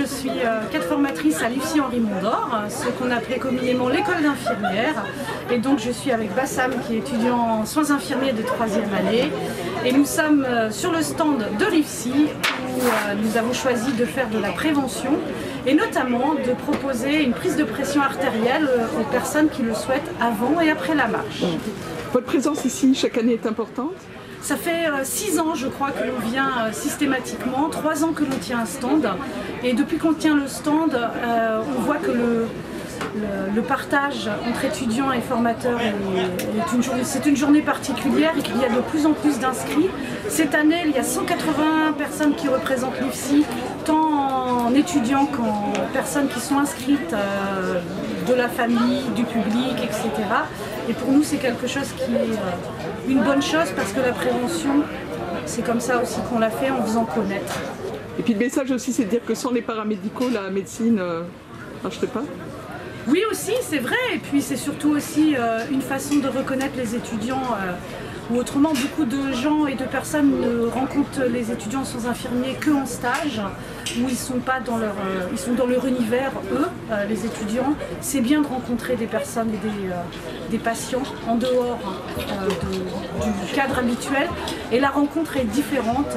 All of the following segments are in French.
suis cadre formatrice à l'IFSI Henri Mondor, ce qu'on appelait communément l'école d'infirmière. Et donc je suis avec Bassam qui est étudiant en soins infirmiers de 3e année. Et nous sommes sur le stand de l'IFSI où nous avons choisi de faire de la prévention et notamment de proposer une prise de pression artérielle aux personnes qui le souhaitent avant et après la marche. Votre présence ici chaque année est importante? Ça fait 6 ans, je crois, que l'on vient systématiquement, 3 ans que l'on tient un stand. Et depuis qu'on tient le stand, on voit que le partage entre étudiants et formateurs c'est une journée particulière et qu'il y a de plus en plus d'inscrits. Cette année, il y a 180 personnes qui représentent l'IFSI, tant en étudiants qu'en personnes qui sont inscrites de la famille, du public, etc. Et pour nous, c'est quelque chose qui est une bonne chose parce que la prévention, c'est comme ça aussi qu'on l'a fait en faisant connaître. Et puis le message aussi, c'est de dire que sans les paramédicaux, la médecine ne marcherait pas? Oui aussi, c'est vrai. Et puis c'est surtout aussi une façon de reconnaître les étudiants. Ou autrement, beaucoup de gens et de personnes ne rencontrent les étudiants sans infirmiers qu'en stage, où ils sont pas dans leur, ils sont dans leur univers, eux, les étudiants. C'est bien de rencontrer des personnes et des patients en dehors du cadre habituel. Et la rencontre est différente,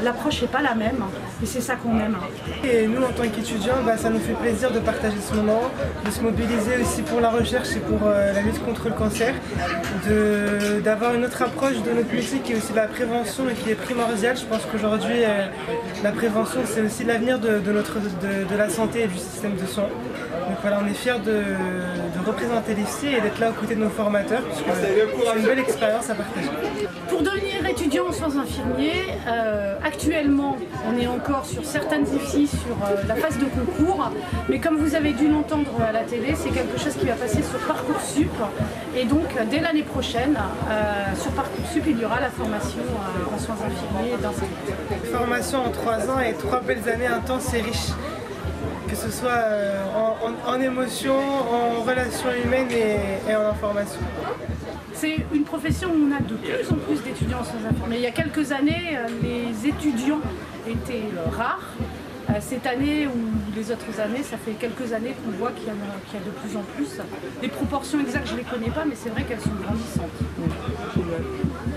l'approche n'est pas la même, et c'est ça qu'on aime. Et nous, en tant qu'étudiants, ça nous fait plaisir de partager ce moment, de se mobiliser aussi pour la recherche et pour la lutte contre le cancer, d'avoir une autre approche de notre métier qui est aussi la prévention et qui est primordiale. Je pense qu'aujourd'hui, la prévention, c'est aussi l'avenir de la santé et du système de soins. Donc voilà, on est fiers de représenter l'IFSI et d'être là aux côtés de nos formateurs, puisque c'est une belle expérience à partager. Pour devenir étudiant en soins infirmiers, actuellement, on est encore sur certaines IFSI sur la phase de concours, mais comme vous avez dû l'entendre à la télé, c'est quelque chose qui va passer sur Parcoursup. Et donc, dès l'année prochaine, sur Parcoursup, il y aura la formation en soins infirmiers d'inscrits. Formation en 3 ans et 3 belles années intenses et riches. Que ce soit en émotion, en relations humaines et en information. C'est une profession où on a de plus en plus d'étudiants en soins infirmiers. Il y a quelques années, les étudiants étaient rares. Cette année ou les autres années, ça fait quelques années qu'on voit qu'il y a de plus en plus. Les proportions exactes, je ne les connais pas, mais c'est vrai qu'elles sont grandissantes.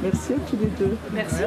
Merci à tous les deux. Merci.